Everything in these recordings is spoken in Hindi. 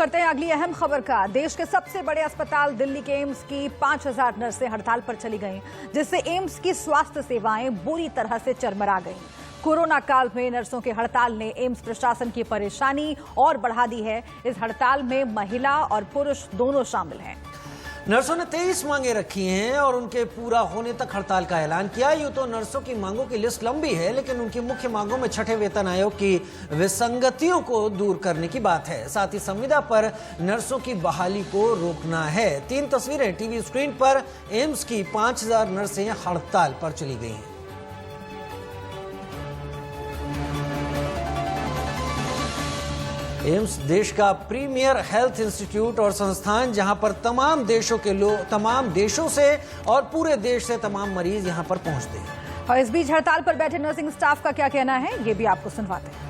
करते हैं अगली अहम खबर का। देश के सबसे बड़े अस्पताल दिल्ली के एम्स की 5000 नर्सें हड़ताल पर चली गईं, जिससे एम्स की स्वास्थ्य सेवाएं बुरी तरह से चरमरा गईं। कोरोना काल में नर्सों की हड़ताल ने एम्स प्रशासन की परेशानी और बढ़ा दी है। इस हड़ताल में महिला और पुरुष दोनों शामिल हैं। नर्सों ने 23 मांगे रखी हैं और उनके पूरा होने तक हड़ताल का ऐलान किया। यूं तो नर्सों की मांगों की लिस्ट लंबी है, लेकिन उनकी मुख्य मांगों में छठे वेतन आयोग की विसंगतियों को दूर करने की बात है। साथ ही संविदा पर नर्सों की बहाली को रोकना है। 3 तस्वीरें टीवी स्क्रीन पर। एम्स की 5000 नर्सें हड़ताल पर चली गई हैं। एम्स देश का प्रीमियर हेल्थ इंस्टीट्यूट और संस्थान, जहां पर तमाम देशों के लोग, तमाम देशों से और पूरे देश से तमाम मरीज यहां पर पहुंचते हैं। और इस बीच हड़ताल पर बैठे नर्सिंग स्टाफ का क्या कहना है, ये भी आपको सुनवाते हैं।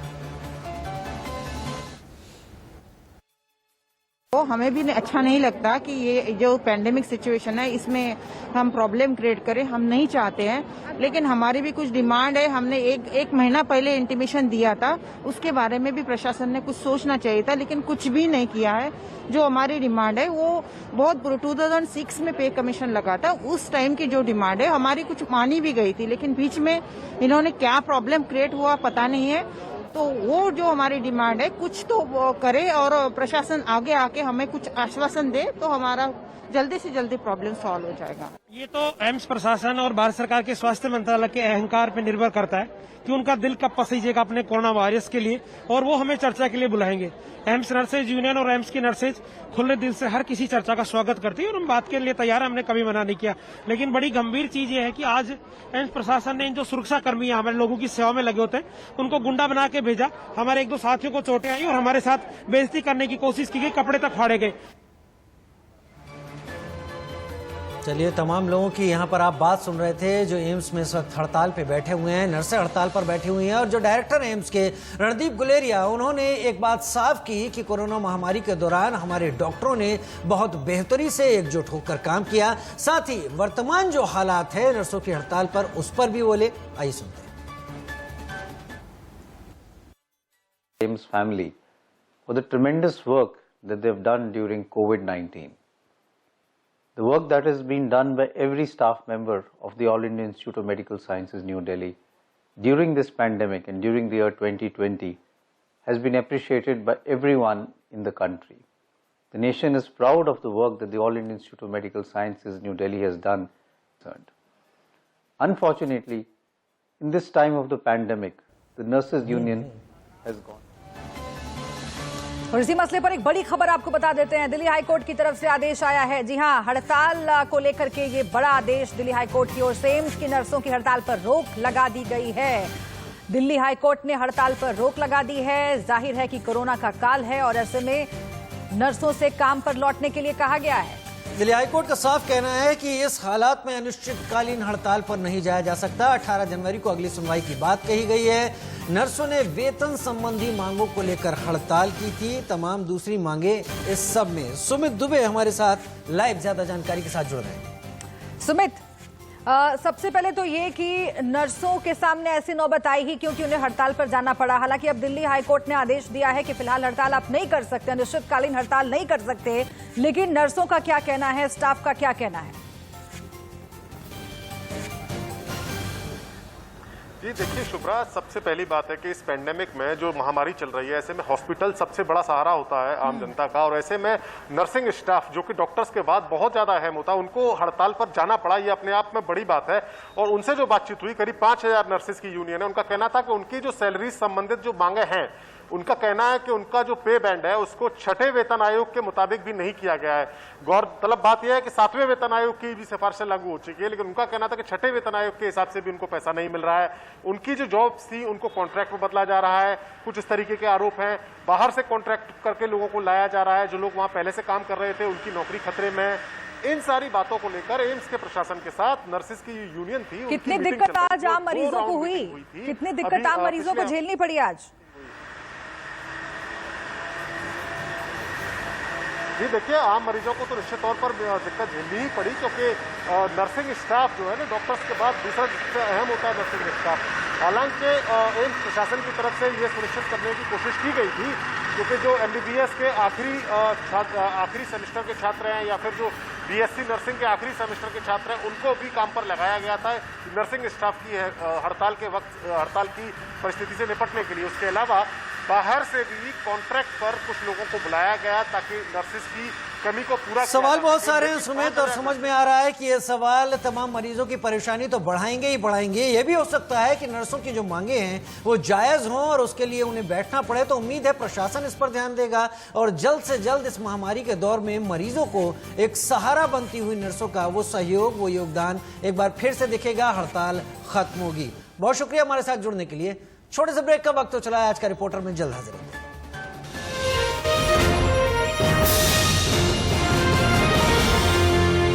तो हमें भी अच्छा नहीं लगता कि ये जो पैंडेमिक सिचुएशन है इसमें हम प्रॉब्लम क्रिएट करें, हम नहीं चाहते हैं। लेकिन हमारी भी कुछ डिमांड है। हमने एक महीना पहले इंटीमेशन दिया था, उसके बारे में भी प्रशासन ने कुछ सोचना चाहिए था, लेकिन कुछ भी नहीं किया है। जो हमारी डिमांड है वो बहुत 2006 में पे कमीशन लगा था, उस टाइम की जो डिमांड है हमारी कुछ मानी भी गई थी, लेकिन बीच में इन्होंने क्या प्रॉब्लम क्रिएट हुआ पता नहीं है। तो वो जो हमारी डिमांड है कुछ तो करे और प्रशासन आगे आके हमें कुछ आश्वासन दे तो हमारा जल्दी से जल्दी प्रॉब्लम सॉल्व हो जाएगा। ये तो एम्स प्रशासन और भारत सरकार के स्वास्थ्य मंत्रालय के अहंकार पर निर्भर करता है कि उनका दिल कब पसीजेगा अपने कोरोना वायरस के लिए, और वो हमें चर्चा के लिए बुलाएंगे। एम्स नर्सेज यूनियन और एम्स की नर्सेज खुले दिल से हर किसी चर्चा का स्वागत करती है और हम बात के लिए तैयार हैं, हमने कभी मना नहीं किया। लेकिन बड़ी गंभीर चीज ये है कि आज एम्स प्रशासन ने इन जो सुरक्षा कर्मी हमारे लोगों की सेवा में लगे होते हैं उनको गुंडा बना के भेजा। हमारे 1-2 साथियों को चोटें आई और हमारे साथ बेइज्जती करने की कोशिश की गई, कपड़े तक फाड़े गए। चलिए, तमाम लोगों की यहाँ पर आप बात सुन रहे थे जो एम्स में इस वक्त हड़ताल पे बैठे हुए हैं। नर्सें हड़ताल पर बैठी हुई हैं और जो डायरेक्टर एम्स के रणदीप गुलेरिया, उन्होंने एक बात साफ की कि कोरोना महामारी के दौरान हमारे डॉक्टरों ने बहुत बेहतरी से एकजुट होकर काम किया। साथ ही वर्तमान जो हालात है नर्सों की हड़ताल पर, उस पर भी बोले। आइए सुनते हैं। AIIMS family for the tremendous work that they've done during COVID-19. The work that has been done by every staff member of the All India Institute of Medical Sciences, New Delhi, during this pandemic and during the year 2020 has been appreciated by everyone in the country. The nation is proud of the work that the All India Institute of Medical Sciences, New Delhi has done. Unfortunately, in this time of the pandemic, the Nurses Union has gone. और इसी मसले पर एक बड़ी खबर आपको बता देते हैं। दिल्ली हाईकोर्ट की तरफ से आदेश आया है। जी हां, हड़ताल को लेकर के ये बड़ा आदेश दिल्ली हाईकोर्ट की ओर से एम्स की नर्सों की हड़ताल पर रोक लगा दी गई है। दिल्ली हाईकोर्ट ने हड़ताल पर रोक लगा दी है। जाहिर है कि कोरोना का काल है और ऐसे में नर्सों से काम पर लौटने के लिए कहा गया है। दिल्ली हाईकोर्ट का साफ कहना है कि इस हालात में अनिश्चितकालीन हड़ताल पर नहीं जाया जा सकता। 18 जनवरी को अगली सुनवाई की बात कही गई है। नर्सों ने वेतन संबंधी मांगों को लेकर हड़ताल की थी। तमाम दूसरी मांगे इस सब में। सुमित दुबे हमारे साथ लाइव ज्यादा जानकारी के साथ जुड़ रहे हैं। सुमित, सबसे पहले तो ये कि नर्सों के सामने ऐसी नौबत आई ही क्योंकि उन्हें हड़ताल पर जाना पड़ा। हालांकि अब दिल्ली हाईकोर्ट ने आदेश दिया है कि फिलहाल हड़ताल आप नहीं कर सकते, अनिश्चितकालीन हड़ताल नहीं कर सकते, लेकिन नर्सों का क्या कहना है, स्टाफ का क्या कहना है? जी देखिए शुभ्रा, सबसे पहली बात है कि इस पेंडेमिक में जो महामारी चल रही है, ऐसे में हॉस्पिटल सबसे बड़ा सहारा होता है आम जनता का, और ऐसे में नर्सिंग स्टाफ जो कि डॉक्टर्स के बाद बहुत ज्यादा अहम होता है, उनको हड़ताल पर जाना पड़ा। ये अपने आप में बड़ी बात है। और उनसे जो बातचीत हुई, करीब 5000 नर्सेज की यूनियन है, उनका कहना था कि उनकी जो सैलरी संबंधित जो मांगे हैं, उनका कहना है कि उनका जो पे बैंड है उसको 6ठे वेतन आयोग के मुताबिक भी नहीं किया गया है। गौरतलब बात यह है कि 7वें वेतन आयोग की भी सिफारिशें लागू हो चुकी है, लेकिन उनका कहना था कि 6ठे वेतन आयोग के हिसाब से भी उनको पैसा नहीं मिल रहा है। उनकी जो जॉब्स थी उनको कॉन्ट्रैक्ट में बदला जा रहा है। कुछ इस तरीके के आरोप हैं। बाहर से कॉन्ट्रैक्ट करके लोगों को लाया जा रहा है। जो लोग वहां पहले से काम कर रहे थे उनकी नौकरी खतरे में। इन सारी बातों को लेकर एम्स के प्रशासन के साथ नर्सेज की यूनियन थी। कितनी दिक्कत आज आम मरीजों को हुई, कितनी दिक्कत आम मरीजों को झेलनी पड़ी आज? जी देखिए, आम मरीजों को तो निश्चित तौर पर दिक्कत झेलनी ही पड़ी, क्योंकि नर्सिंग स्टाफ जो है ना, डॉक्टर्स के बाद दूसरा सबसे अहम होता है नर्सिंग स्टाफ। हालांकि एम्स प्रशासन की तरफ से ये सुनिश्चित करने की कोशिश की गई थी क्योंकि जो MBBS के आखिरी सेमेस्टर के छात्र हैं या फिर जो BSc नर्सिंग के आखिरी सेमेस्टर के छात्र हैं, उनको भी काम पर लगाया गया था नर्सिंग स्टाफ की हड़ताल के वक्त हड़ताल की परिस्थिति से निपटने के लिए। उसके अलावा बाहर से भी कॉन्ट्रैक्ट पर कुछ लोगों को बुलाया गया ताकि नर्सिस की कमी को पूरा किया सवाल जा बहुत सके। सारे हैं सुमित, और समझ में आ रहा है कि ये सवाल तमाम मरीजों की परेशानी तो बढ़ाएंगे ही बढ़ाएंगे। ये भी हो सकता है कि नर्सों की जो मांगे हैं वो जायज हों और उसके लिए उन्हें बैठना पड़े। तो उम्मीद है प्रशासन इस पर ध्यान देगा और जल्द से जल्द इस महामारी के दौर में मरीजों को एक सहारा बनती हुई नर्सों का वो सहयोग, वो योगदान एक बार फिर से दिखेगा, हड़ताल खत्म होगी। बहुत शुक्रिया हमारे साथ जुड़ने के लिए। छोटे से ब्रेक का वक्त तो चला है, आज का रिपोर्टर में जल्द हाजिर होंगे।